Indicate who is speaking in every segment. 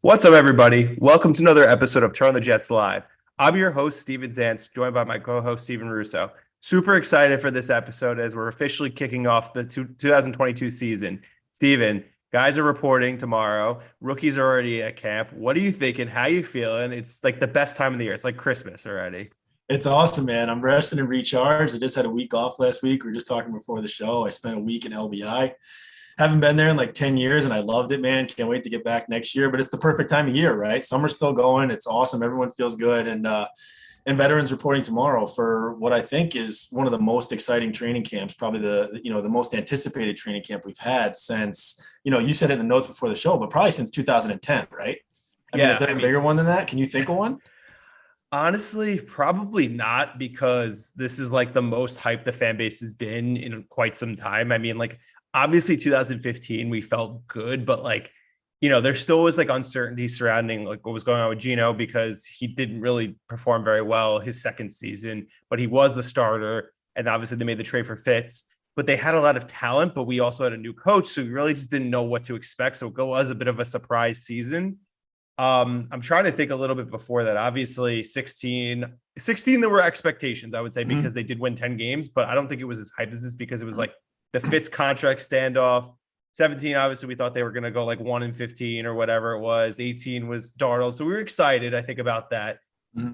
Speaker 1: What's up, everybody? Welcome to another episode of Turn on the Jets Live. I'm your host, Steven Zantz, joined by my co-host, Steven Russo. Super excited for this episode as we're officially kicking off the 2022 season. Steven, guys are reporting tomorrow. Rookies are already at camp. What are you thinking? How you feeling? It's like the best time of the year. It's like Christmas already.
Speaker 2: It's awesome, man. I'm rested and recharged. I just had a week off last week. We were just talking before the show. I spent a week in LBI. Haven't been there in like 10 years and I loved it, man. Can't wait to get back next year. But it's the perfect time of year, right? Summer's still going. It's awesome. Everyone feels good. And veterans reporting tomorrow for what I think is one of the most exciting training camps, probably the most anticipated training camp we've had since, you said it in the notes before the show, but probably since 2010, right? I mean, is there a bigger one than that? Can you think of one?
Speaker 1: Honestly, probably not, because this is like the most hype the fan base has been in quite some time. I mean, like, obviously 2015, we felt good, but like, there still was like uncertainty surrounding like what was going on with Gino because he didn't really perform very well his second season, but he was the starter. And obviously they made the trade for Fitz, but they had a lot of talent, but we also had a new coach. So we really just didn't know what to expect. So it was a bit of a surprise season. I'm trying to think a little bit before that. Obviously 16, there were expectations, I would say, because they did win 10 games, but I don't think it was as hype as this because it was like the Fitz contract standoff. 17, obviously we thought they were going to go like 1-15 or whatever it was. 18 was Darnold. So we were excited, I think, about that.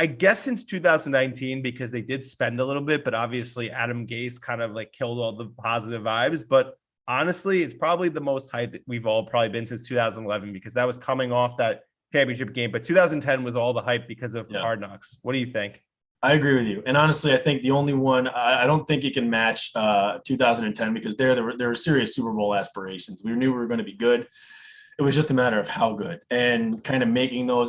Speaker 1: I guess since 2019, because they did spend a little bit, but obviously Adam Gase kind of like killed all the positive vibes. But honestly, it's probably the most hype that we've all probably been since 2011, because that was coming off that championship game. But 2010 was all the hype because of Hard Knocks. What do you think?
Speaker 2: I agree with you. And honestly, I think the only one, I don't think it can match 2010 because there were serious Super Bowl aspirations. We knew we were going to be good. It was just a matter of how good and kind of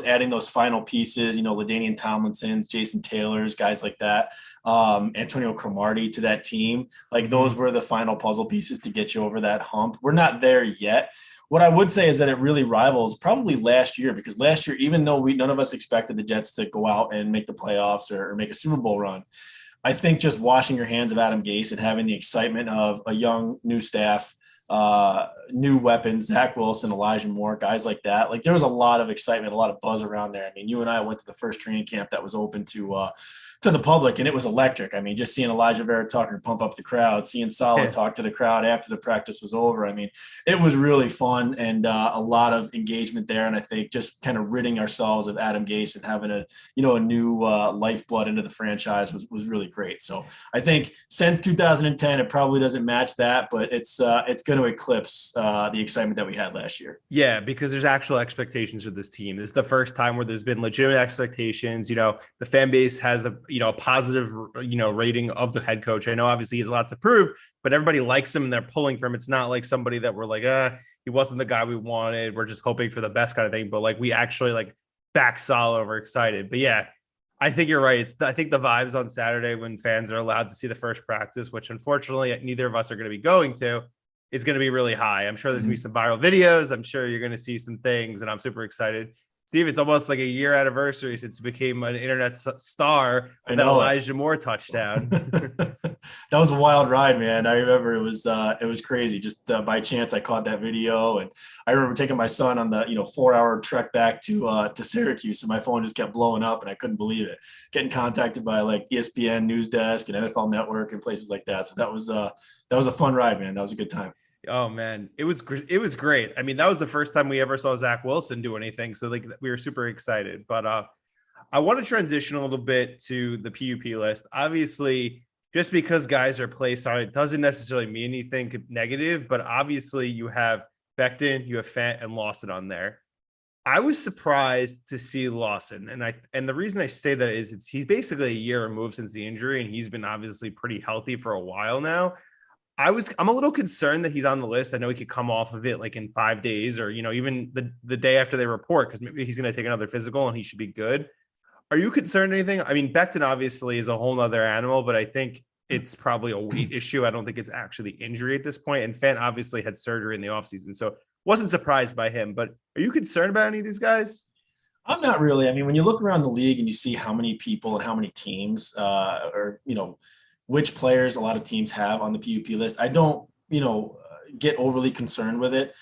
Speaker 2: adding those final pieces, LaDainian Tomlinson's, Jason Taylor's, guys like that, Antonio Cromartie to that team. Like those were the final puzzle pieces to get you over that hump. We're not there yet. What I would say is that it really rivals probably last year, because last year, even though none of us expected the Jets to go out and make the playoffs or make a Super Bowl run, I think just washing your hands of Adam Gase and having the excitement of a young new staff, new weapons, Zach Wilson, Elijah Moore, guys like that. Like there was a lot of excitement, a lot of buzz around there. I mean, you and I went to the first training camp that was open to the public, and it was electric. I mean, just seeing Elijah Vera Tucker pump up the crowd, seeing Saleh talk to the crowd after the practice was over. I mean, it was really fun and a lot of engagement there. And I think just kind of ridding ourselves of Adam Gase and having a new lifeblood into the franchise was really great. So I think since 2010, it probably doesn't match that, but it's going to eclipse the excitement that we had last year.
Speaker 1: Yeah, because there's actual expectations for this team. This is the first time where there's been legitimate expectations. The fan base has a positive, rating of the head coach. I know obviously he has a lot to prove, but everybody likes him and they're pulling for him. It's not like somebody that we're like, he wasn't the guy we wanted. We're just hoping for the best kind of thing. But like we actually like back solid. We're excited. But yeah, I think you're right. I think the vibes on Saturday when fans are allowed to see the first practice, which unfortunately neither of us are going to be going to, is going to be really high. I'm sure there's going to be some viral videos. I'm sure you're going to see some things, and I'm super excited. Steve, it's almost like a year anniversary since you became an internet star with that Elijah Moore touchdown.
Speaker 2: That was a wild ride, man. I remember it was crazy. Just by chance, I caught that video, and I remember taking my son on the 4-hour trek back to Syracuse, and my phone just kept blowing up, and I couldn't believe it. Getting contacted by like ESPN News Desk and NFL Network and places like that. So that was a fun ride, man. That was a good time.
Speaker 1: Oh man, it was great. I mean, that was the first time we ever saw Zach Wilson do anything. So like we were super excited, but I want to transition a little bit to the PUP list. Obviously, just because guys are placed on it doesn't necessarily mean anything negative, but obviously you have Becton, you have Fant and Lawson on there. I was surprised to see Lawson. And the reason I say that is he's basically a year removed since the injury, and he's been obviously pretty healthy for a while now. I'm a little concerned that he's on the list. I know he could come off of it like in 5 days or, even the day after they report, because maybe he's going to take another physical and he should be good. Are you concerned or anything? I mean, Becton obviously is a whole nother animal, but I think it's probably a weight issue. I don't think it's actually injury at this point. And Fant obviously had surgery in the offseason, so wasn't surprised by him. But are you concerned about any of these guys?
Speaker 2: I'm not really. I mean, when you look around the league and you see how many people and how many teams which players a lot of teams have on the PUP list, I don't, get overly concerned with it.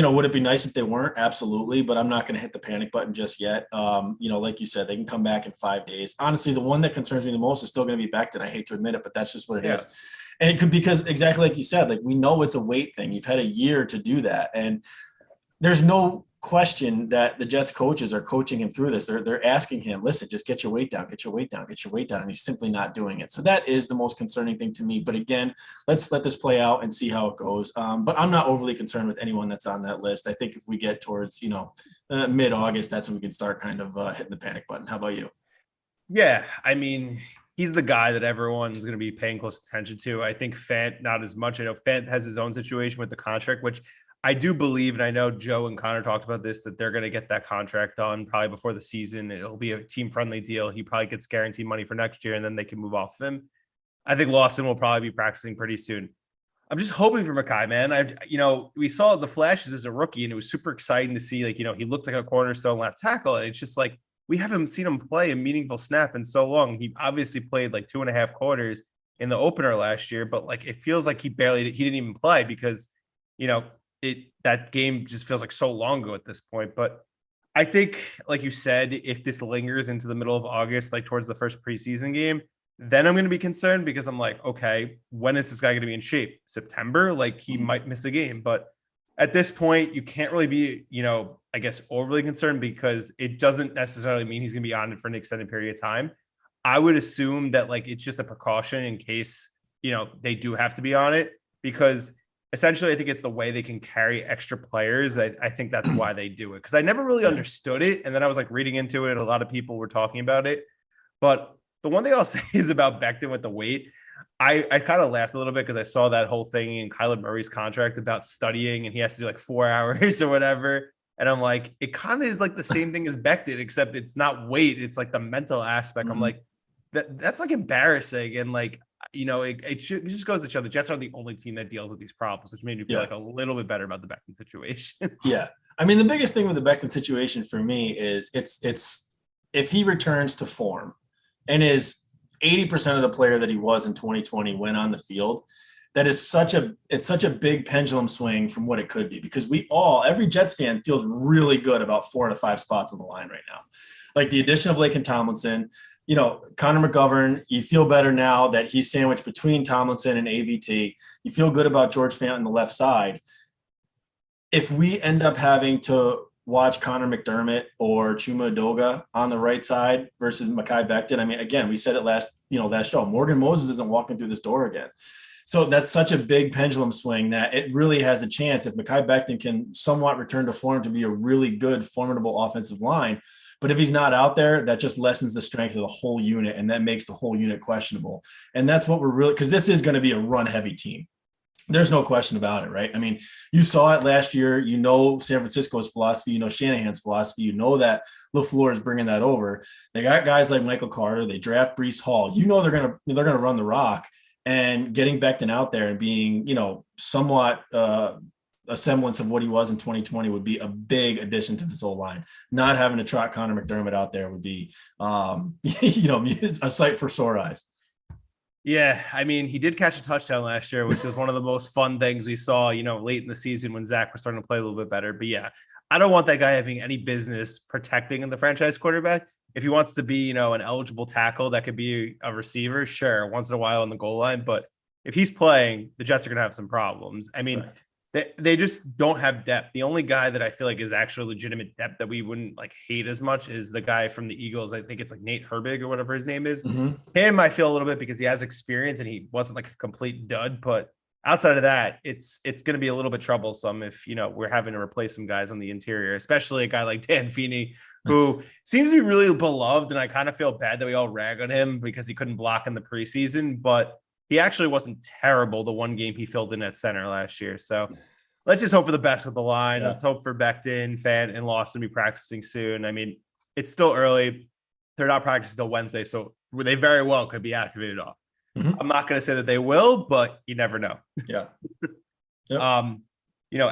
Speaker 2: would it be nice if they weren't? Absolutely, but I'm not going to hit the panic button just yet. Like you said, they can come back in 5 days. Honestly, the one that concerns me the most is still going to be Becton. I hate to admit it, but that's just what it is. And it could, because exactly like you said, like we know it's a weight thing. You've had a year to do that, and there's no question that the Jets coaches are coaching him through this. They're asking him, listen, just get your weight down, get your weight down, get your weight down. And he's simply not doing it. So that is the most concerning thing to me. But again, let's let this play out and see how it goes. But I'm not overly concerned with anyone that's on that list. I think if we get towards, mid-August, that's when we can start kind of hitting the panic button. How about you?
Speaker 1: Yeah. I mean, he's the guy that everyone's going to be paying close attention to. I think Fant, not as much. I know Fant has his own situation with the contract, which I do believe, and I know Joe and Connor talked about this, that they're going to get that contract done probably before the season. It'll be a team-friendly deal. He probably gets guaranteed money for next year, and then they can move off of him. I think Lawson will probably be practicing pretty soon. I'm just hoping for Mackay, man. We saw the flashes as a rookie, and it was super exciting to see, he looked like a cornerstone left tackle, and it's just like we haven't seen him play a meaningful snap in so long. He obviously played like 2.5 quarters in the opener last year, but it feels like he didn't even play because, that game just feels like so long ago at this point. But I think, like you said, if this lingers into the middle of August, like towards the first preseason game, then I'm going to be concerned because I'm like, okay, when is this guy going to be in shape? September? Like he might miss a game. But at this point, you can't really be, I guess, overly concerned because it doesn't necessarily mean he's going to be on it for an extended period of time. I would assume that it's just a precaution in case, they do have to be on it, because essentially I think it's the way they can carry extra players. I think that's why they do it, because I never really understood it. And then I was reading into it. A lot of people were talking about it. But the one thing I'll say is about Becton with the weight. I kind of laughed a little bit because I saw that whole thing in Kyler Murray's contract about studying, and he has to do 4 hours or whatever. And I'm like, it kind of is the same thing as Becton, except it's not weight. It's the mental aspect. Mm-hmm. I'm like, that's embarrassing. And it just goes to show the Jets are the only team that deals with these problems, which made me feel a little bit better about the Becton situation.
Speaker 2: Yeah. I mean, the biggest thing with the Becton situation for me is it's if he returns to form and is 80% of the player that he was in 2020 when on the field, that is such a big pendulum swing from what it could be, because every Jets fan feels really good about 4 out of 5 spots on the line right now. Like the addition of Laken Tomlinson, Connor McGovern, you feel better now that he's sandwiched between Tomlinson and AVT. You feel good about George Fant on the left side. If we end up having to watch Connor McDermott or Chuma Edoga on the right side versus Mackay Becton, I mean, again, we said it last show, Morgan Moses isn't walking through this door again. So that's such a big pendulum swing that it really has a chance, if Mackay Becton can somewhat return to form, to be a really good, formidable offensive line. But if he's not out there, that just lessens the strength of the whole unit, and that makes the whole unit questionable. And that's what we're really, because this is going to be a run-heavy team. There's no question about it, right? I mean, you saw it last year. San Francisco's philosophy. Shanahan's philosophy. That LaFleur is bringing that over. They got guys like Michael Carter. They draft Breece Hall. They're gonna run the rock, and getting Becton out there and being somewhat a semblance of what he was in 2020 would be a big addition to this whole line. Not having to trot Connor McDermott out there would be, a sight for sore eyes.
Speaker 1: Yeah, I mean, he did catch a touchdown last year, which was one of the most fun things we saw, late in the season when Zach was starting to play a little bit better. But yeah, I don't want that guy having any business protecting the franchise quarterback. If he wants to be, an eligible tackle that could be a receiver, sure, once in a while on the goal line. But if he's playing, the Jets are going to have some problems. I mean, right. They just don't have depth. The only guy that I feel like is actually legitimate depth that we wouldn't hate as much is the guy from the Eagles. I think it's Nate Herbig or whatever his name is. Mm-hmm. Him, I feel a little bit because he has experience and he wasn't a complete dud. But outside of that, it's going to be a little bit troublesome if, we're having to replace some guys on the interior, especially a guy like Dan Feeney, who seems to be really beloved. And I kind of feel bad that we all rag on him because he couldn't block in the preseason, but he actually wasn't terrible the one game he filled in at center last year. So let's just hope for the best with the line. Yeah. Let's hope for Becton, Fant, and Lawson to be practicing soon. I mean, it's still early. They're not practicing till Wednesday, so they very well could be activated off. Mm-hmm. I'm not going to say that they will, but you never know.
Speaker 2: Yeah.
Speaker 1: Yep.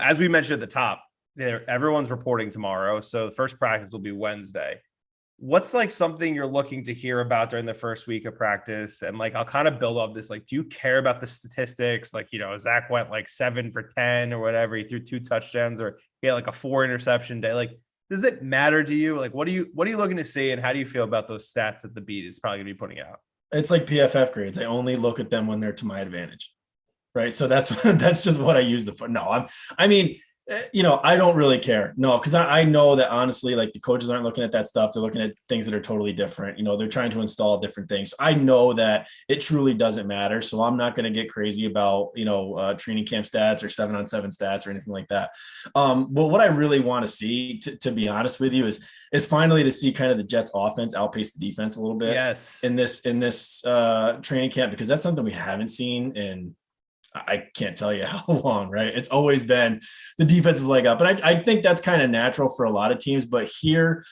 Speaker 1: As we mentioned at the top, everyone's reporting tomorrow, so the first practice will be Wednesday. What's something you're looking to hear about during the first week of practice? And I'll kind of build off this. Do you care about the statistics? Zach went 7 for 10 or whatever. He threw 2 touchdowns, or He had like a 4 interception day. Like, does it matter to you? Like, what are you looking to see, and how do you feel about those stats that the beat is probably going to be putting out?
Speaker 2: It's like PFF grades. I only look at them when they're to my advantage. Right. So that's that's just what I use the for. No, I mean, I don't really care. No, because I know that honestly, like the coaches aren't looking at that stuff. They're looking at things that are totally different. They're trying to install different things. I know that it truly doesn't matter. So I'm not going to get crazy about, training camp stats or 7-on-7 stats or anything like that. But what I really want to see, to be honest with you, is finally to see kind of the Jets offense outpace the defense a little bit.
Speaker 1: Yes.
Speaker 2: In this training camp, because that's something we haven't seen in, I can't tell you how long, right? It's always been the defense is leg up. But I think that's kind of natural for a lot of teams. But here,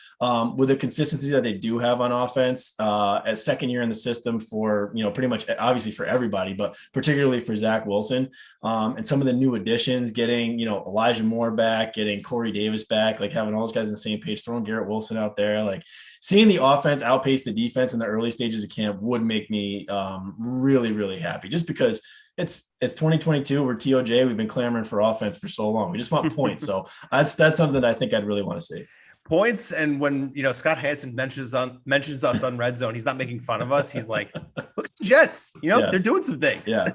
Speaker 2: with the consistency that they do have on offense, as second year in the system for, pretty much obviously for everybody, but particularly for Zach Wilson, and some of the new additions, getting, Elijah Moore back, getting Corey Davis back, like having all those guys on the same page, throwing Garrett Wilson out there, like seeing the offense outpace the defense in the early stages of camp would make me really, really happy, just because it's 2022. We're TOJ. We've been clamoring for offense for so long. We just want points. So that's something that I think I'd really want to see.
Speaker 1: Points. And when Scott Hansen mentions us on Red Zone, he's not making fun of us. He's like, look at the Jets.
Speaker 2: Yes.
Speaker 1: They're doing something.
Speaker 2: Yeah.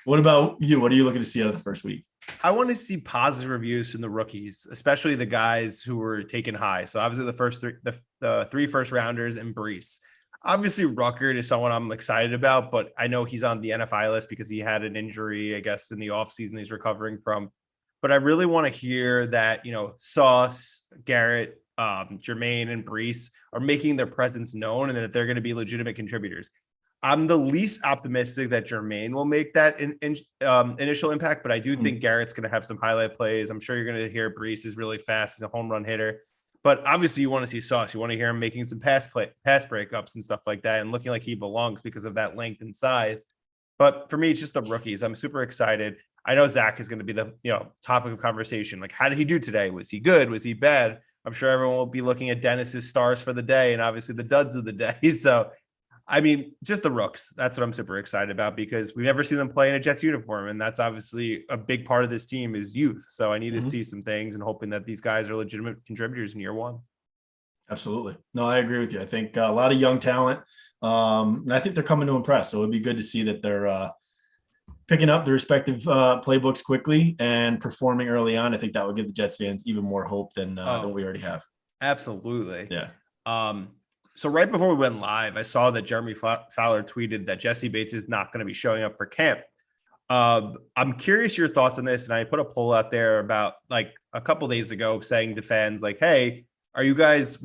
Speaker 2: What about you? What are you looking to see out of the first week?
Speaker 1: I want to see positive reviews from the rookies, especially the guys who were taken high. So obviously the first three, the 3 first rounders and Brees. Obviously, Ruckert is someone I'm excited about, but I know he's on the NFI list because he had an injury, I guess, in the offseason he's recovering from. But I really want to hear that, Sauce, Garrett, Jermaine, and Brees are making their presence known and that they're going to be legitimate contributors. I'm the least optimistic that Jermaine will make that initial impact, but I do think Garrett's going to have some highlight plays. I'm sure you're going to hear Brees is really fast. He's a home run hitter. But obviously, you want to see Sauce. You want to hear him making some pass breakups and stuff like that, and looking like he belongs because of that length and size. But for me, it's just the rookies. I'm super excited. I know Zach is going to be the topic of conversation. Like, how did he do today? Was he good? Was he bad? I'm sure everyone will be looking at Dennis's stars for the day, and obviously the duds of the day. So, I mean, just the rooks. That's what I'm super excited about, because we've never seen them play in a Jets uniform. And that's obviously a big part of this team is youth. So I need to see some things and hoping that these guys are legitimate contributors in year one.
Speaker 2: Absolutely. No, I agree with you. I think a lot of young talent. And I think they're coming to impress. So it'd be good to see that they're picking up the respective playbooks quickly and performing early on. I think that would give the Jets fans even more hope than we already have.
Speaker 1: Absolutely.
Speaker 2: Yeah.
Speaker 1: So right before we went live, I saw that Jeremy Fowler tweeted that Jesse Bates is not going to be showing up for camp. I'm curious your thoughts on this. And I put a poll out there about like a couple days ago saying to fans like, hey, would you guys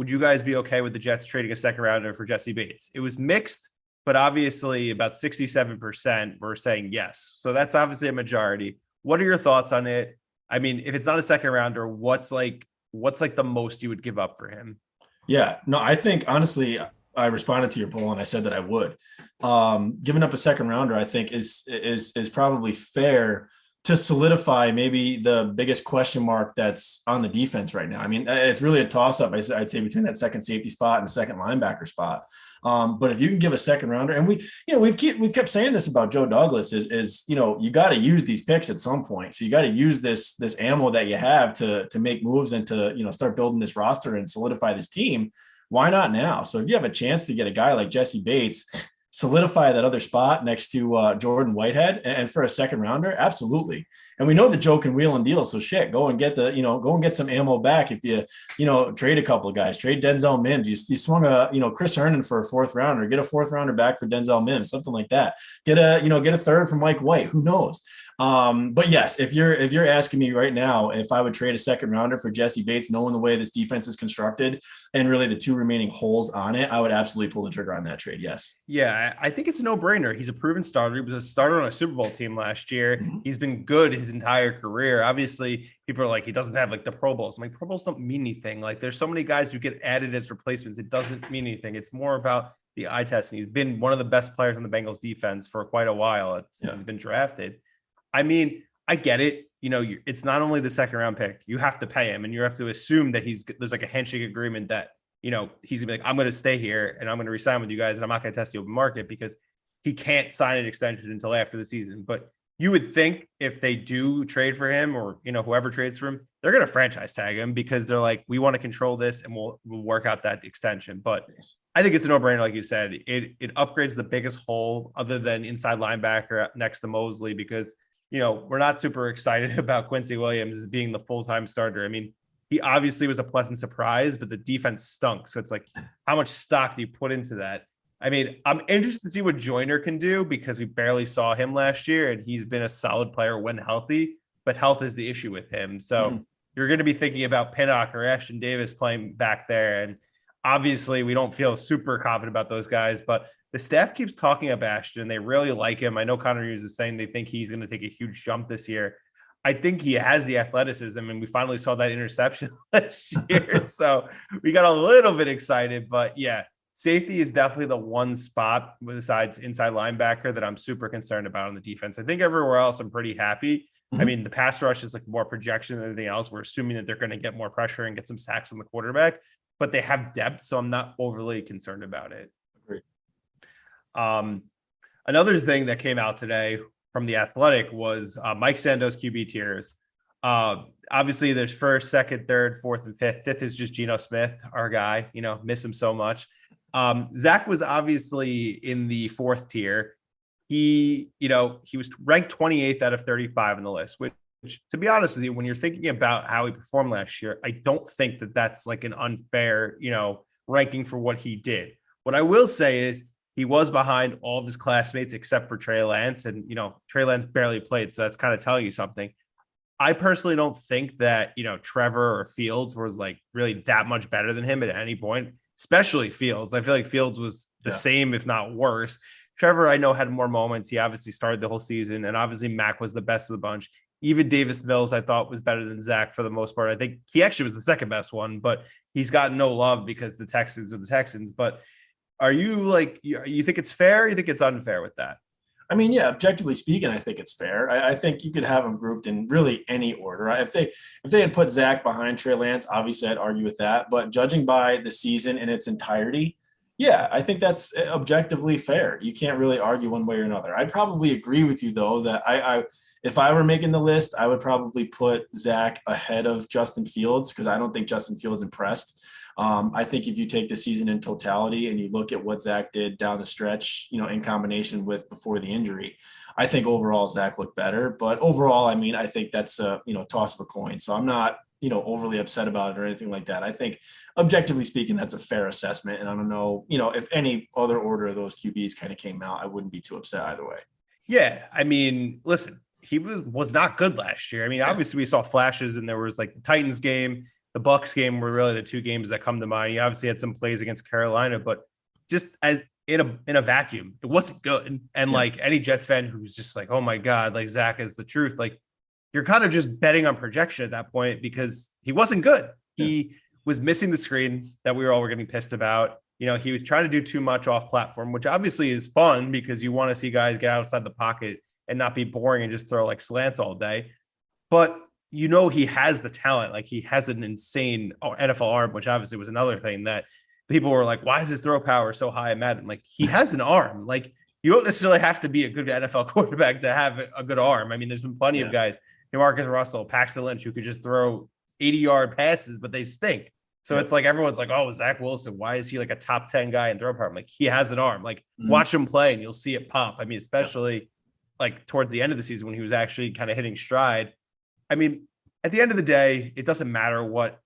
Speaker 1: be okay with the Jets trading a second rounder for Jesse Bates? It was mixed, but obviously about 67% were saying yes. So that's obviously a majority. What are your thoughts on it? I mean, if it's not a second rounder, what's like the most you would give up for him?
Speaker 2: Yeah, no, I think honestly, I responded to your poll and I said that I would. Giving up a second rounder, I think is probably fair to solidify maybe the biggest question mark that's on the defense right now. I mean, it's really a toss up, I'd say, between that second safety spot and the second linebacker spot. But if you can give a second rounder, and we've kept saying this about Joe Douglas is you got to use these picks at some point. So you got to use this ammo that you have to make moves and to, start building this roster and solidify this team. Why not now? So if you have a chance to get a guy like Jesse Bates, solidify that other spot next to Jordan Whitehead, and for a second rounder, absolutely. And we know that Joe can wheel and deal. So shit, go and get some ammo back. If you trade a couple of guys, trade Denzel Mims. You swung Chris Herndon for a fourth rounder, get a fourth rounder back for Denzel Mims, something like that. Get a third for Mike White. Who knows? But yes, if you're asking me right now if I would trade a second rounder for Jesse Bates, knowing the way this defense is constructed and really the two remaining holes on it, I would absolutely pull the trigger on that trade. Yes.
Speaker 1: Yeah, I think it's a no-brainer. He's a proven starter. He was a starter on a Super Bowl team last year. Mm-hmm. He's been good his entire career. Obviously, people are like, he doesn't have like the Pro Bowls. I'm like, Pro Bowls don't mean anything. Like, there's so many guys who get added as replacements. It doesn't mean anything. It's more about the eye test. And he's been one of the best players on the Bengals defense for quite a while since he's been drafted. I mean, I get it. It's not only the second round pick. You have to pay him, and you have to assume that there's like a handshake agreement that, he's gonna be like, I'm going to stay here and I'm going to resign with you guys, and I'm not going to test the open market, because he can't sign an extension until after the season. But you would think if they do trade for him, or, whoever trades for him, they're going to franchise tag him because they're like, we want to control this and we'll work out that extension. But I think it's a no-brainer, like you said. It upgrades the biggest hole other than inside linebacker next to Mosley because, we're not super excited about Quincy Williams as being the full-time starter. I mean, he obviously was a pleasant surprise, but the defense stunk. So it's like, how much stock do you put into that? I mean, I'm interested to see what Joyner can do because we barely saw him last year and he's been a solid player when healthy, but health is the issue with him. So you're going to be thinking about Pinnock or Ashton Davis playing back there. And obviously we don't feel super confident about those guys, but the staff keeps talking about Ashton. They really like him. I know Connor Hughes is saying they think he's going to take a huge jump this year. I think he has the athleticism, and we finally saw that interception last year. So we got a little bit excited, but yeah, safety is definitely the one spot besides inside linebacker that I'm super concerned about on the defense. I think everywhere else I'm pretty happy. I mean, the pass rush is like more projection than anything else. We're assuming that they're going to get more pressure and get some sacks on the quarterback, but they have depth, so I'm not overly concerned about it.
Speaker 2: Agreed.
Speaker 1: Another thing that came out today from The Athletic was Mike Sando's QB tiers. Obviously, there's first, second, third, fourth, and fifth. Fifth is just Geno Smith, our guy. Miss him so much. Zach was obviously in the fourth tier. He was ranked 28th out of 35 on the list, which, to be honest with you, when you're thinking about how he performed last year, I don't think that that's like an unfair, ranking for what he did. What I will say is he was behind all of his classmates except for Trey Lance, and Trey Lance barely played, so that's kind of telling you something. I personally don't think that Trevor or Fields was like really that much better than him at any point, especially Fields. I feel like Fields was the same, if not worse. Trevor, I know, had more moments. He obviously started the whole season, and obviously Mac was the best of the bunch. Even Davis Mills, I thought, was better than Zach for the most part. I think he actually was the second best one, but he's gotten no love because the Texans are the Texans. But are you like, you think it's fair? Or you think it's unfair with that?
Speaker 2: I mean, yeah, objectively speaking, I think it's fair. I think you could have them grouped in really any order. If they had put Zach behind Trey Lance, obviously I'd argue with that. But judging by the season in its entirety, yeah, I think that's objectively fair. You can't really argue one way or another. I'd probably agree with you, though, that if I were making the list, I would probably put Zach ahead of Justin Fields because I don't think Justin Fields impressed. I think if you take the season in totality and you look at what Zach did down the stretch, in combination with before the injury, I think overall Zach looked better. But overall, I mean, I think that's a, toss of a coin. So I'm not, overly upset about it or anything like that. I think objectively speaking, that's a fair assessment. And I don't know, if any other order of those QBs kind of came out, I wouldn't be too upset either way.
Speaker 1: Yeah. I mean, listen, he was not good last year. I mean, obviously we saw flashes, and there was like the Titans game, the Bucks game were really the two games that come to mind. He obviously had some plays against Carolina, but just as in a vacuum, it wasn't good. And like any Jets fan who's just like, oh my God, like Zach is the truth. Like you're kind of just betting on projection at that point because he wasn't good. He was missing the screens that we were all getting pissed about. He was trying to do too much off platform, which obviously is fun because you want to see guys get outside the pocket and not be boring and just throw like slants all day. But he has the talent. Like he has an insane NFL arm, which obviously was another thing that people were like, why is his throw power so high at Madden? Like he has an arm. Like you don't necessarily have to be a good NFL quarterback to have a good arm. I mean, there's been plenty of guys, Marcus Russell, Paxton Lynch, who could just throw 80-yard passes, but they stink. So it's like, everyone's like, oh, Zach Wilson, why is he like a top 10 guy in throw power? I'm like, he has an arm. Like watch him play and you'll see it pop. I mean, especially like towards the end of the season when he was actually kind of hitting stride. I mean, at the end of the day, it doesn't matter what,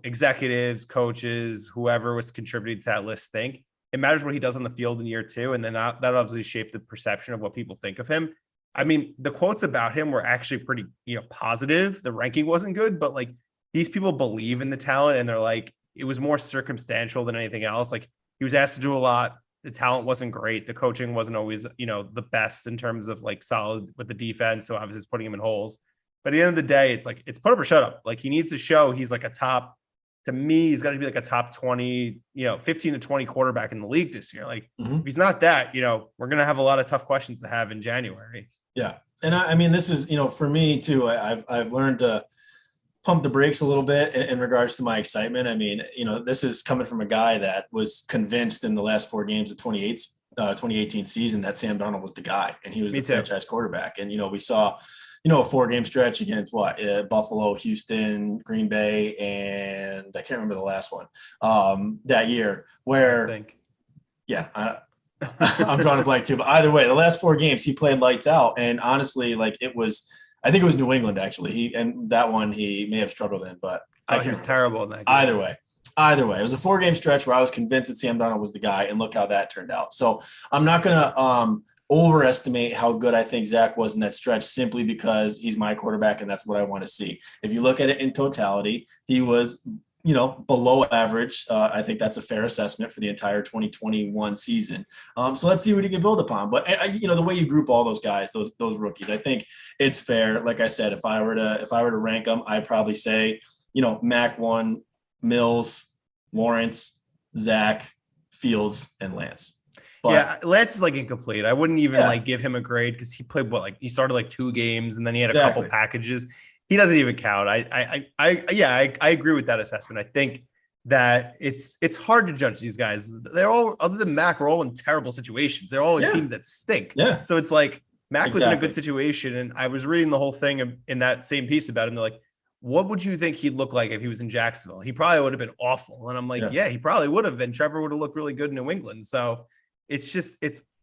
Speaker 1: executives, coaches, whoever was contributing to that list think. It matters what he does on the field in year two. And then that obviously shaped the perception of what people think of him. I mean, the quotes about him were actually pretty, positive. The ranking wasn't good, but like these people believe in the talent and they're like, it was more circumstantial than anything else. Like he was asked to do a lot. The talent wasn't great. The coaching wasn't always, the best in terms of like solid with the defense. So obviously it's putting him in holes. But at the end of the day, it's like, it's put up or shut up. Like he needs to show he's like to me, he's got to be like a top 20, 15 to 20 quarterback in the league this year. Like if he's not that, we're going to have a lot of tough questions to have in January.
Speaker 2: Yeah. And I mean, this is, for me too, I've learned to pump the brakes a little bit in regards to my excitement. I mean, this is coming from a guy that was convinced in the last 4 games of 2018 season that Sam Darnold was the guy and he was the franchise quarterback. And, we saw a 4-game stretch against Buffalo, Houston, Green Bay, and I can't remember the last one that year
Speaker 1: I
Speaker 2: where,
Speaker 1: think.
Speaker 2: yeah, I'm drawing a blank too. But either way, the last 4 games he played lights out. And honestly, like I think it was New England actually. That one he may have struggled in, but I
Speaker 1: Oh,
Speaker 2: can't
Speaker 1: he was
Speaker 2: remember.
Speaker 1: terrible in that game.
Speaker 2: Either way, it was a 4-game stretch where I was convinced that Sam Darnold was the guy, and look how that turned out. So I'm not gonna overestimate how good I think Zach was in that stretch simply because he's my quarterback and that's what I want to see. If you look at it in totality, he was below average. I think that's a fair assessment for the entire 2021 season. So let's see what he can build upon. But the way you group all those guys, those rookies, I think it's fair. Like I said, if I were to rank them, I'd probably say, Mac 1, Mills, Lawrence, Zach, Fields, and Lance.
Speaker 1: But yeah, Lance is like incomplete. I wouldn't even like give him a grade because he played he started like 2 games and then he had a couple packages. He doesn't even count. I agree with that assessment. I think that it's hard to judge these guys. They're all, other than Mac, are all in terrible situations. They're all in teams that stink.
Speaker 2: Yeah.
Speaker 1: So it's like Mac was in a good situation, and I was reading the whole thing in that same piece about him. They're like, what would you think he'd look like if he was in Jacksonville? He probably would have been awful. And I'm like, yeah he probably would have. And Trevor would have looked really good in New England. So it's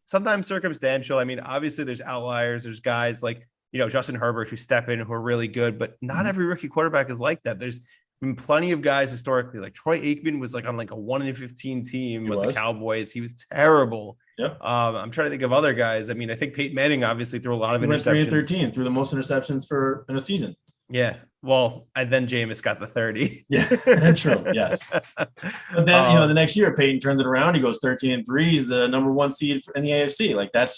Speaker 1: sometimes circumstantial. I mean, obviously there's outliers. There's guys like, Justin Herbert who step in who are really good, but not every rookie quarterback is like that. There's been plenty of guys historically, like Troy Aikman was like on like a 1-15 team with the Cowboys. He was terrible.
Speaker 2: Yep.
Speaker 1: I'm trying to think of other guys. I mean, I think Peyton Manning obviously threw a lot of interceptions.
Speaker 2: Went 3-13, threw the most interceptions in a season.
Speaker 1: Yeah. Well, and then Jameis got the 30.
Speaker 2: Yeah, true. Yes. But then, the next year, Peyton turns it around. He goes 13-3. He's the number 1 seed in the AFC. Like, that's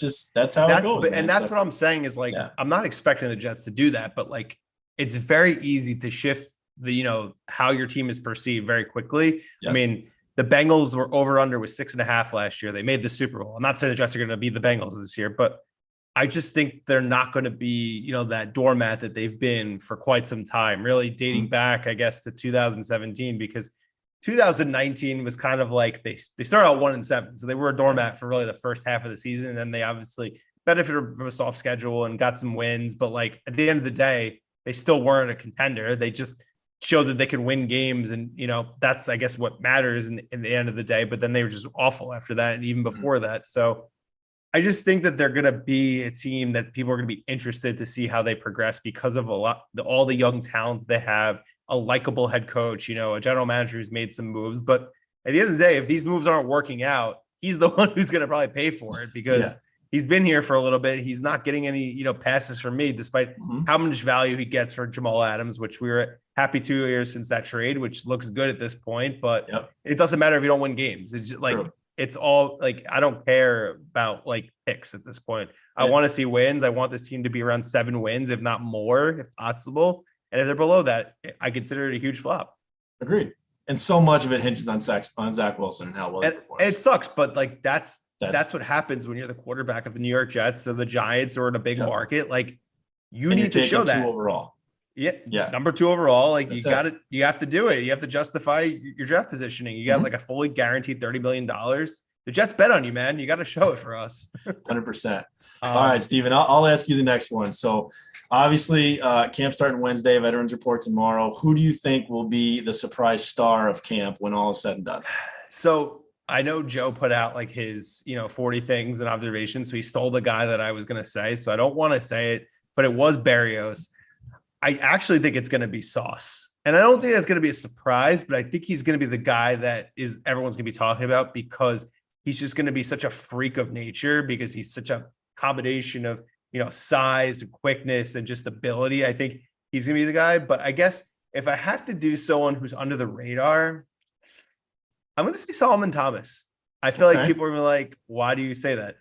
Speaker 2: how it goes.
Speaker 1: And that's what I'm saying is like, I'm not expecting the Jets to do that, but like, it's very easy to shift the, how your team is perceived very quickly. Yes. I mean, the Bengals were over under with 6.5 last year. They made the Super Bowl. I'm not saying the Jets are going to be the Bengals this year, but I just think they're not going to be, that doormat that they've been for quite some time, really dating back, I guess, to 2017, because 2019 was kind of like they started out 1-7. So they were a doormat for really the first half of the season. And then they obviously benefited from a soft schedule and got some wins. But like at the end of the day, they still weren't a contender. They just showed that they could win games. And, that's, I guess, what matters in the end of the day. But then they were just awful after that. And even before that. So I just think that they're going to be a team that people are going to be interested to see how they progress because of all the young talent they have, a likable head coach, a general manager who's made some moves. But at the end of the day, if these moves aren't working out, he's the one who's going to probably pay for it because he's been here for a little bit. He's not getting any, passes from me, despite how much value he gets for Jamal Adams, which we were happy 2 years since that trade, which looks good at this point. But it doesn't matter if you don't win games. It's just like, it's all like, I don't care about like picks at this point. I want to see wins. I want this team to be around 7 wins, if not more, if possible. And if they're below that, I consider it a huge flop.
Speaker 2: Agreed. And so much of it hinges on Zach Wilson and how well he performs.
Speaker 1: It sucks, but like that's what happens when you're the quarterback of the New York Jets or the Giants or in a big market. Like you need to show that
Speaker 2: overall.
Speaker 1: Yeah. Number 2 overall. Like you have to do it. You have to justify your draft positioning. You got like a fully guaranteed $30 million. The Jets bet on you, man. You got to show it for us.
Speaker 2: 100%. All right, Steven, I'll ask you the next one. So obviously camp starting Wednesday, veterans report tomorrow. Who do you think will be the surprise star of camp when all is said and done?
Speaker 1: So I know Joe put out like his, 40 things and observations. So he stole the guy that I was going to say. So I don't want to say it, but it was Berrios. I actually think it's going to be Sauce. And I don't think that's going to be a surprise, but I think he's going to be the guy that everyone's going to be talking about because he's just going to be such a freak of nature because he's such a combination of, size and quickness and just ability. I think he's going to be the guy. But I guess if I have to do someone who's under the radar, I'm going to say Solomon Thomas. I feel like people are gonna be like, why do you say that?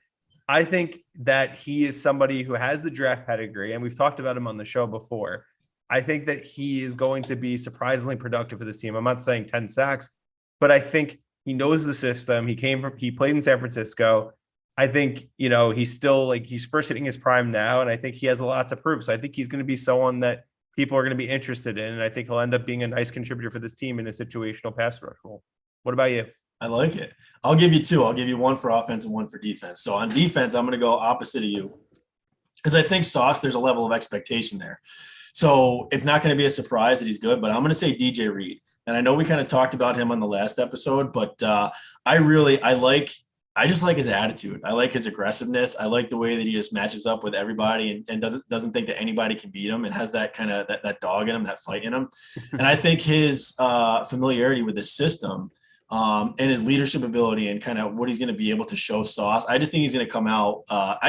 Speaker 1: I think that he is somebody who has the draft pedigree, and we've talked about him on the show before. I think that he is going to be surprisingly productive for this team. I'm not saying 10 sacks, but I think he knows the system. He played in San Francisco. I think, he's still he's first hitting his prime now, and I think he has a lot to prove. So I think he's going to be someone that people are going to be interested in, and I think he'll end up being a nice contributor for this team in a situational pass rush role. What about you?
Speaker 2: I like it. I'll give you 2. I'll give you 1 for offense and 1 for defense. So on defense, I'm going to go opposite of you. because I think Sauce, there's a level of expectation there. So it's not going to be a surprise that he's good, but I'm going to say DJ Reed. And I know we kind of talked about him on the last episode, but I just like his attitude. I like his aggressiveness. I like the way that he just matches up with everybody and doesn't think that anybody can beat him and has that kind of that dog in him, that fight in him. And I think his familiarity with the system and his leadership ability and kind of what he's going to be able to show Sauce. I just think he's going to come out.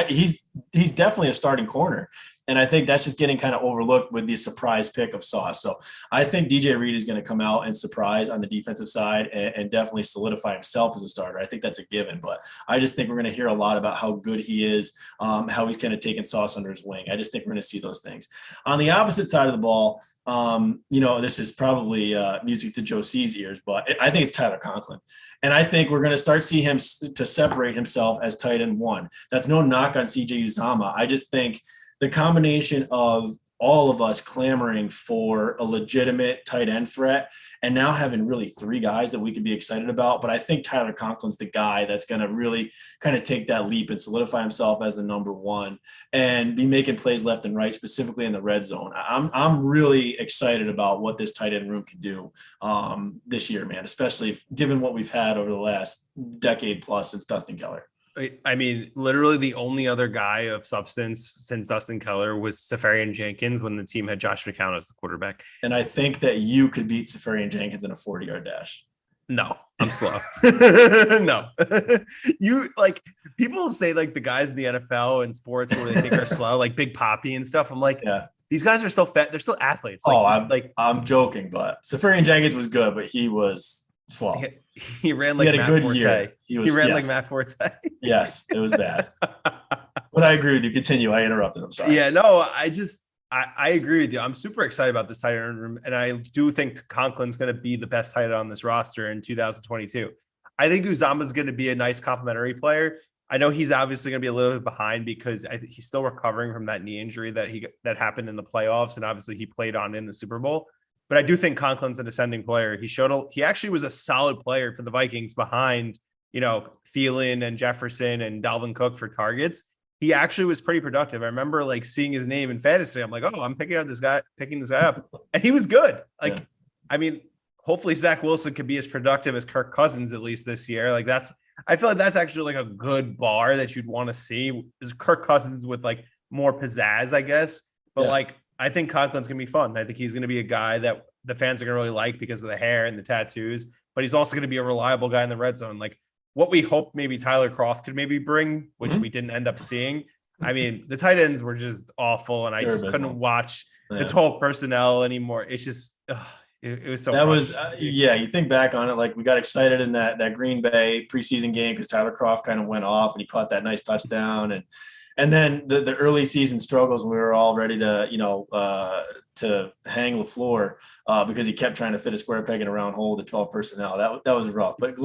Speaker 2: He's definitely a starting corner. And I think that's just getting kind of overlooked with the surprise pick of Sauce. So I think DJ Reed is going to come out and surprise on the defensive side and definitely solidify himself as a starter. I think that's a given, but I just think we're going to hear a lot about how good he is, how he's kind of taking Sauce under his wing. I just think we're going to see those things. On the opposite side of the ball, this is probably music to Joe C's ears, but I think it's Tyler Conklin. And I think we're going to start see him to separate himself as tight end one. That's no knock on CJ Uzama. I just think the combination of all of us clamoring for a legitimate tight end threat and now having really three guys that we could be excited about. But I think Tyler Conklin's the guy that's going to really kind of take that leap and solidify himself as the number one and be making plays left and right, specifically in the red zone. I'm really excited about what this tight end room can do this year, man, especially given what we've had over the last decade plus since Dustin Keller.
Speaker 1: I mean, literally the only other guy of substance since Dustin Keller was Safarian Jenkins when the team had Josh McCown as the quarterback.
Speaker 2: And I think that you could beat Safarian Jenkins in a 40-yard dash.
Speaker 1: No, I'm slow. No. People say like the guys in the NFL and sports where they think are slow, like Big Papi and stuff. I'm like, yeah, these guys are still fat. They're still athletes.
Speaker 2: I'm joking, but Safarian Jenkins was good, but he was slow.
Speaker 1: He ran like Matt Forte.
Speaker 2: Year.
Speaker 1: He ran like Matt Forte.
Speaker 2: Yes, it was bad. But I agree with you. Continue. I interrupted. I'm sorry.
Speaker 1: Yeah, no, I agree with you. I'm super excited about this tight end room, and I do think Conklin's going to be the best tight end on this roster in 2022. I think Uzama's going to be a nice complementary player. I know he's obviously going to be a little bit behind because he's still recovering from that knee injury that happened in the playoffs, and obviously he played on in the Super Bowl. But I do think Conklin's a descending player. He actually was a solid player for the Vikings behind, Thielen and Jefferson and Dalvin Cook for targets. He actually was pretty productive. I remember like seeing his name in fantasy. I'm like, oh, I'm picking this guy up. And he was good. I mean, hopefully Zach Wilson could be as productive as Kirk Cousins, at least this year. I feel like that's actually like a good bar that you'd want to see is Kirk Cousins with like more pizzazz, I guess. But I think Conklin's going to be fun. I think he's going to be a guy that the fans are going to really like because of the hair and the tattoos, but he's also going to be a reliable guy in the red zone. Like what we hope maybe Tyler Kroft could maybe bring, which we didn't end up seeing. I mean, the tight ends were just awful, and I just couldn't watch the 12 personnel anymore. It's just, it was so.
Speaker 2: That was, you think back on it, like we got excited in that Green Bay preseason game because Tyler Kroft kind of went off and he caught that nice touchdown. And then the early season struggles, we were all ready to hang LaFleur because he kept trying to fit a square peg in a round hole with the 12 personnel. That was rough, but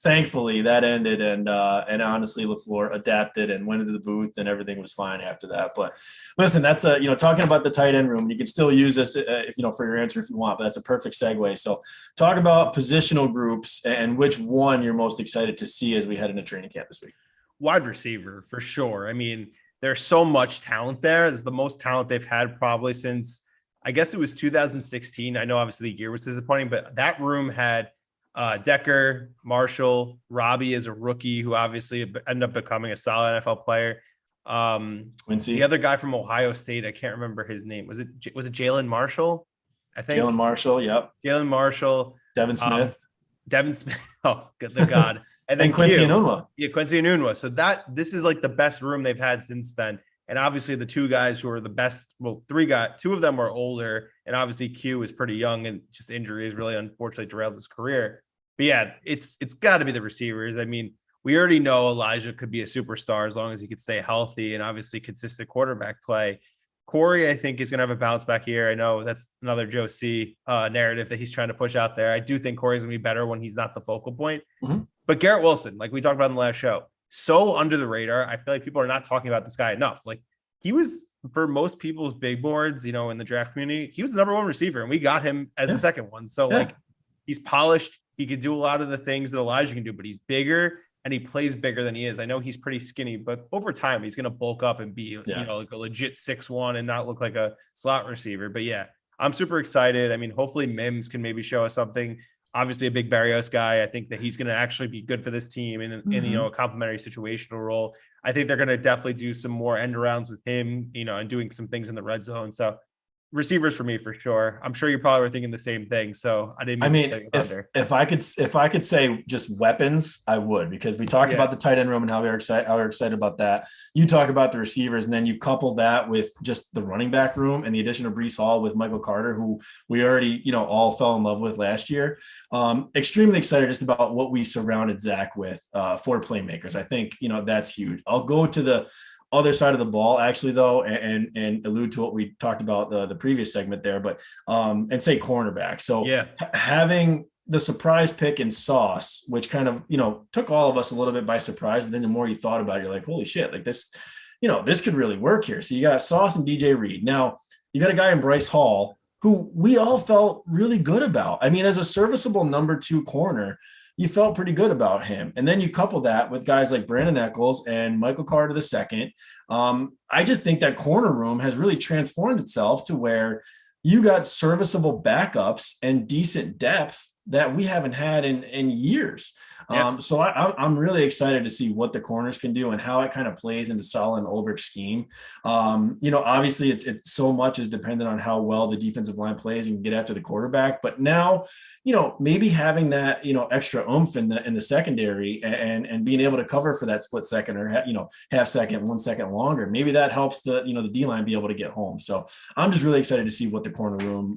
Speaker 2: thankfully that ended. And honestly, LaFleur adapted and went into the booth and everything was fine after that. But listen, that's talking about the tight end room, you can still use this for your answer if you want, but that's a perfect segue. So talk about positional groups and which one you're most excited to see as we head into training camp this week.
Speaker 1: Wide receiver, for sure. I mean, there's so much talent there. This is the most talent they've had probably since, I guess it was 2016. I know obviously the year was disappointing, but that room had Decker, Marshall, Robbie as a rookie who obviously ended up becoming a solid NFL player. The other guy from Ohio State, I can't remember his name. Was it Jalen Marshall? I think
Speaker 2: Jalen Marshall. Yep.
Speaker 1: Jalen Marshall.
Speaker 2: Devin Smith.
Speaker 1: Oh, good the God. And then
Speaker 2: Quincy Enunwa.
Speaker 1: Yeah, Quincy Enunwa. So this is like the best room they've had since then. And obviously the two guys who are the best, two of them were older, and obviously Q is pretty young and just injuries really unfortunately derailed his career. But yeah, it's got to be the receivers. I mean, we already know Elijah could be a superstar as long as he could stay healthy and obviously consistent quarterback play. Corey, I think, is going to have a bounce back here. I know that's another Joe C narrative that he's trying to push out there. I do think Corey's going to be better when he's not the focal point. Mm-hmm. But Garrett Wilson, like we talked about in the last show, so under the radar. I feel like people are not talking about this guy enough. Like he was, for most people's big boards, in the draft community, he was the number one receiver, and we got him as the second one. So like he's polished. He could do a lot of the things that Elijah can do, but he's bigger. and he plays bigger than he is. I know he's pretty skinny, but over time he's going to bulk up and be,
Speaker 2: Yeah.
Speaker 1: like a legit 6'1" and not look like a slot receiver. But yeah, I'm super excited. I mean, hopefully Mims can maybe show us something. Obviously a big Barrios guy. I think that he's going to actually be good for this team in a complementary situational role. I think they're going to definitely do some more end arounds with him, and doing some things in the red zone. So receivers for me for sure. I'm sure you probably were thinking the same thing. So I didn't mean to say thunder.
Speaker 2: If I could say just weapons, I would, because we talked about the tight end room and how we're excited about that. You talk about the receivers, and then you couple that with just the running back room and the addition of Breece Hall with Michael Carter, who we already, all fell in love with last year. Extremely excited just about what we surrounded Zach with for playmakers. I think, that's huge. I'll go to the other side of the ball actually though, and allude to what we talked about the previous segment there, but and say cornerback. So having the surprise pick in Sauce, which kind of, took all of us a little bit by surprise, but then the more you thought about it, you're like, holy shit, like this, this could really work here. So you got Sauce and DJ Reed. Now you got a guy in Bryce Hall who we all felt really good about. I mean, as a serviceable number 2 corner, you felt pretty good about him. And then you couple that with guys like Brandon Eccles and Michael Carter II. I just think that corner room has really transformed itself to where you got serviceable backups and decent depth that we haven't had in years. So I'm really excited to see what the corners can do and how it kind of plays into Solid Ulbricht's scheme. Obviously it's so much is dependent on how well the defensive line plays and get after the quarterback. But now, maybe having that, extra oomph in the secondary and being able to cover for that split second or, half second, 1 second longer, maybe that helps the D-line be able to get home. So I'm just really excited to see what the corner room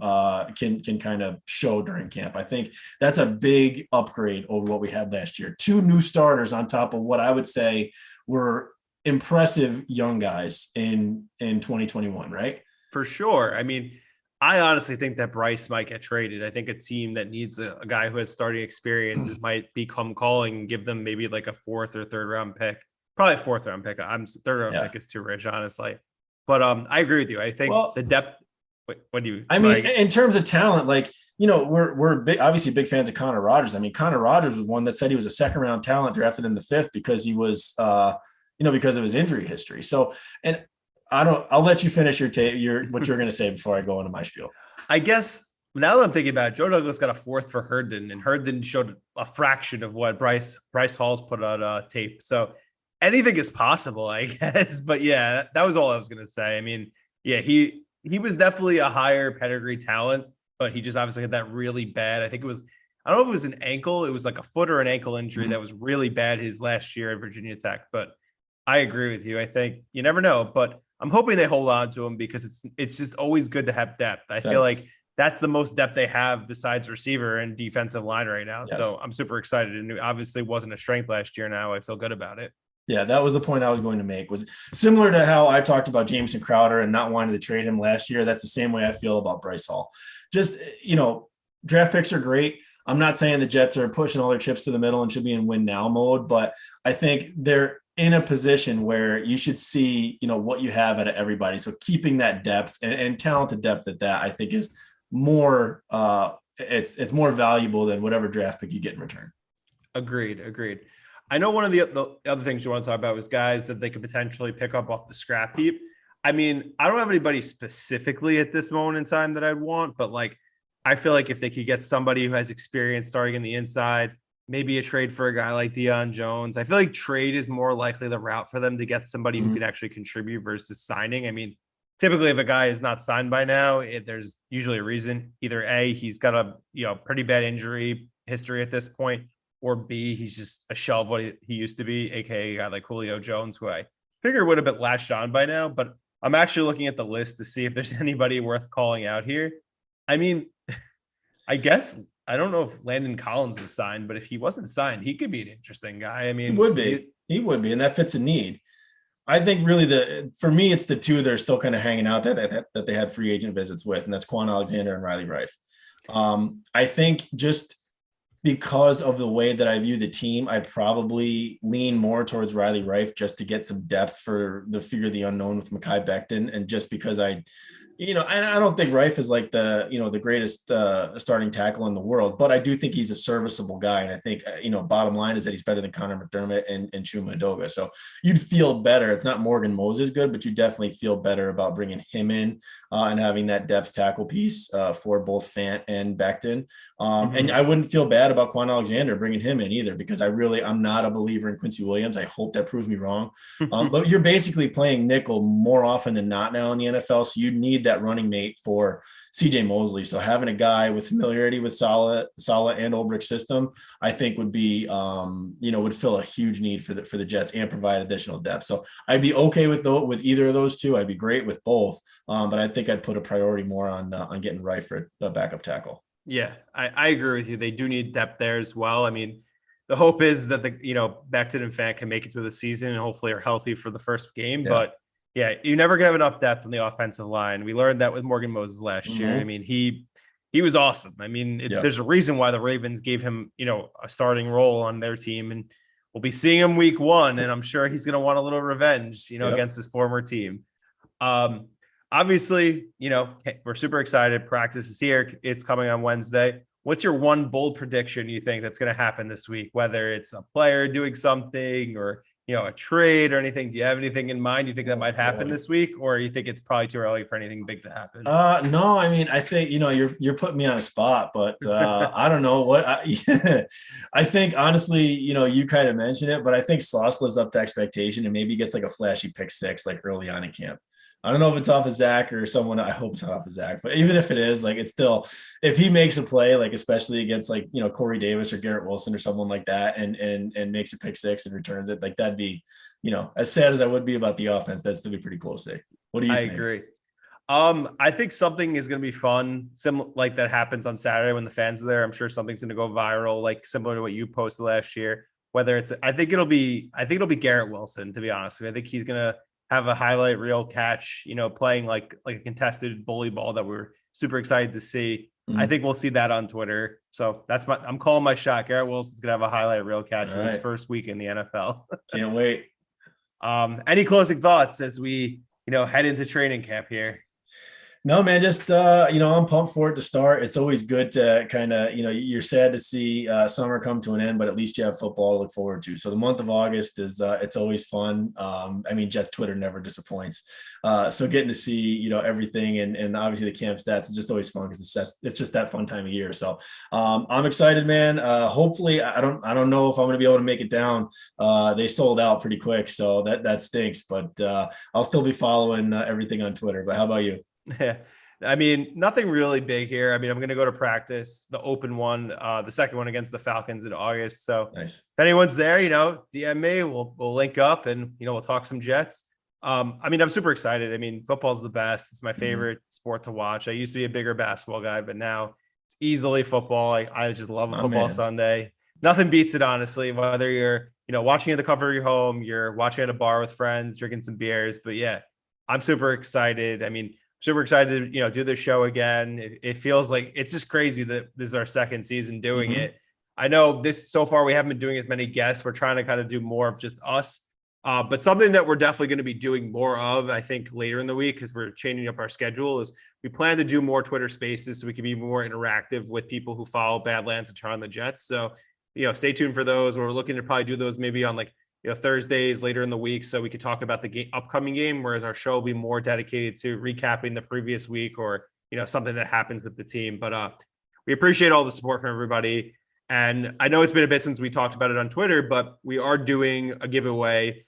Speaker 2: can kind of show during camp. I think that's a big upgrade over what we had last year. 2 new starters on top of what I would say were impressive young guys in 2021, right?
Speaker 1: For sure. I mean, I honestly think that Bryce might get traded. I think a team that needs a guy who has starting experience might become calling and give them maybe like a 4th or 3rd round pick. Probably 4th round pick. 3rd round pick is too rich, honestly. But I agree with you. I think the depth. What do you?
Speaker 2: I mean, in terms of talent, like, we're obviously big fans of Connor Rogers. I mean, Connor Rogers was one that said he was a 2nd round talent drafted in the 5th because he was, because of his injury history. So, and I'll let you finish what you're going to say before I go into my spiel.
Speaker 1: I guess now that I'm thinking about it, Joe Douglas got a 4th for Herndon, and Herndon showed a fraction of what Bryce Hall's put on tape. So anything is possible, I guess. But yeah, that was all I was going to say. I mean, yeah, he was definitely a higher pedigree talent, but he just obviously had that really bad. I think it was, I don't know if it was an ankle. It was like a foot or an ankle injury that was really bad his last year at Virginia Tech. But I agree with you. I think you never know, but I'm hoping they hold on to him because it's just always good to have depth. I feel like that's the most depth they have besides receiver and defensive line right now. Yes. So I'm super excited. And it obviously wasn't a strength last year. Now I feel good about it.
Speaker 2: Yeah, that was the point I was going to make, was similar to how I talked about Jameson Crowder and not wanting to trade him last year. That's the same way I feel about Bryce Hall. Just, draft picks are great. I'm not saying the Jets are pushing all their chips to the middle and should be in win now mode, but I think they're in a position where you should see, what you have out of everybody. So keeping that depth and talented depth at that, I think is more, it's more valuable than whatever draft pick you get in return.
Speaker 1: Agreed. I know one of the other things you want to talk about was guys that they could potentially pick up off the scrap heap. I mean, I don't have anybody specifically at this moment in time that I'd want, but like, I feel like if they could get somebody who has experience starting in the inside, maybe a trade for a guy like Deion Jones. I feel like trade is more likely the route for them to get somebody who can actually contribute versus signing. I mean, typically if a guy is not signed by now, there's usually a reason. Either A, he's got a pretty bad injury history at this point, or B, he's just a shell of what he used to be, aka a guy like Julio Jones, who I figure would have been latched on by now. But I'm actually looking at the list to see if there's anybody worth calling out here. I mean, I guess I don't know if Landon Collins was signed, but if he wasn't signed, he could be an interesting guy. I mean,
Speaker 2: he would be, and that fits a need. I think really for me, it's the two that are still kind of hanging out that they had free agent visits with, and that's Quan Alexander and Riley Rife. I think just because of the way that I view the team, I probably lean more towards Riley Rife just to get some depth for the fear of the unknown with Mekhi Becton, and just because I And I don't think Rife is like the greatest starting tackle in the world, but I do think he's a serviceable guy. And I think, bottom line is that he's better than Connor McDermott and Chuma Edoga. So you'd feel better. It's not Morgan Moses good, but you definitely feel better about bringing him in and having that depth tackle piece for both Fant and Becton. And I wouldn't feel bad about Quan Alexander bringing him in either, because I'm not a believer in Quincy Williams. I hope that proves me wrong. But you're basically playing nickel more often than not now in the NFL. So you need that running mate for CJ Mosley. So having a guy with familiarity with Saleh and Ulbrich's system, I think would be, would fill a huge need for the Jets and provide additional depth. So I'd be okay with either of those two. I'd be great with both. But I think I'd put a priority more on getting Rife for a backup tackle.
Speaker 1: Yeah, I agree with you. They do need depth there as well. I mean, the hope is that Becton and Fant can make it through the season and hopefully are healthy for the first game. Yeah. But yeah, you never have enough depth on the offensive line. We learned that with Morgan Moses last year. I mean, he was awesome. I mean, there's a reason why the Ravens gave him, a starting role on their team, and we'll be seeing him week 1. And I'm sure he's going to want a little revenge, against his former team. Obviously, we're super excited. Practice is here. It's coming on Wednesday. What's your one bold prediction you think that's going to happen this week? Whether it's a player doing something or, a trade or anything. Do you have anything in mind you think that might happen this week, or you think it's probably too early for anything big to happen?
Speaker 2: No, I mean, I think, you're putting me on a spot, but I don't know what I think, honestly, you kind of mentioned it, but I think Sauce lives up to expectation and maybe gets like a flashy pick 6, like early on in camp. I don't know if it's off of Zach or someone. I hope it's not off of Zach, but even if it is, like, it's still, if he makes a play, like, especially against like, Corey Davis or Garrett Wilson or someone like that, and makes a pick 6 and returns it, like, that'd be, as sad as I would be about the offense, that'd still be pretty close. What do you think?
Speaker 1: I agree. I think something is going to be fun, similar like that happens on Saturday when the fans are there. I'm sure something's going to go viral, like similar to what you posted last year. Whether it's, I think it'll be Garrett Wilson, to be honest with you. I think he's going to have a highlight reel catch, playing like a contested bully ball that we're super excited to see. I think we'll see that on Twitter. So I'm calling my shot. Garrett Wilson's going to have a highlight reel catch in his first week in the NFL.
Speaker 2: Can't wait.
Speaker 1: Any closing thoughts as we, head into training camp here?
Speaker 2: No, man, just, I'm pumped for it to start. It's always good to kind of, you're sad to see summer come to an end, but at least you have football to look forward to. So the month of August is, it's always fun. I mean, Jets Twitter never disappoints. So getting to see, everything and obviously the camp stats is just always fun because it's just that fun time of year. So I'm excited, man. Hopefully I don't know if I'm going to be able to make it down. They sold out pretty quick. So that stinks, but I'll still be following everything on Twitter. But how about you?
Speaker 1: Yeah. I mean, nothing really big here. I mean, I'm going to go to practice, the open one, the second one against the Falcons in August. So
Speaker 2: nice.
Speaker 1: If anyone's there, DM me, we'll link up and, we'll talk some Jets. I mean, I'm super excited. I mean, football's the best. It's my favorite sport to watch. I used to be a bigger basketball guy, but now it's easily football. I just love a football Sunday. Nothing beats it, honestly, whether you're, watching at the comfort of your home, you're watching at a bar with friends, drinking some beers. But yeah, I'm super excited. I mean, super excited to, do this show again. It feels like it's just crazy that this is our second season doing it. I know so far we haven't been doing as many guests. We're trying to kind of do more of just us. But something that we're definitely going to be doing more of, I think, later in the week, because we're changing up our schedule, is we plan to do more Twitter Spaces so we can be more interactive with people who follow Badlands and turn on the Jets. So, stay tuned for those. We're looking to probably do those maybe on Thursdays later in the week, so we could talk about the upcoming game, whereas our show will be more dedicated to recapping the previous week or, something that happens with the team. But we appreciate all the support from everybody. And I know it's been a bit since we talked about it on Twitter, but we are doing a giveaway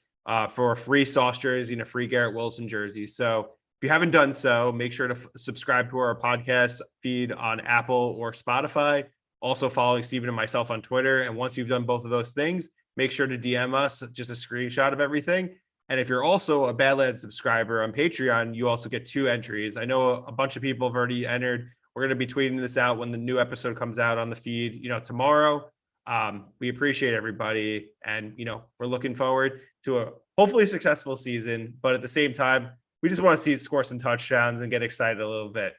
Speaker 1: for a free Sauce jersey and a free Garrett Wilson jersey. So if you haven't done so, make sure to subscribe to our podcast feed on Apple or Spotify. Also following Steven and myself on Twitter. And once you've done both of those things, make sure to DM us just a screenshot of everything. And if you're also a Badlands subscriber on Patreon, you also get 2 entries. I know a bunch of people have already entered. We're going to be tweeting this out when the new episode comes out on the feed, tomorrow. We appreciate everybody. And, we're looking forward to a hopefully successful season. But at the same time, we just want to see it score some touchdowns and get excited a little bit.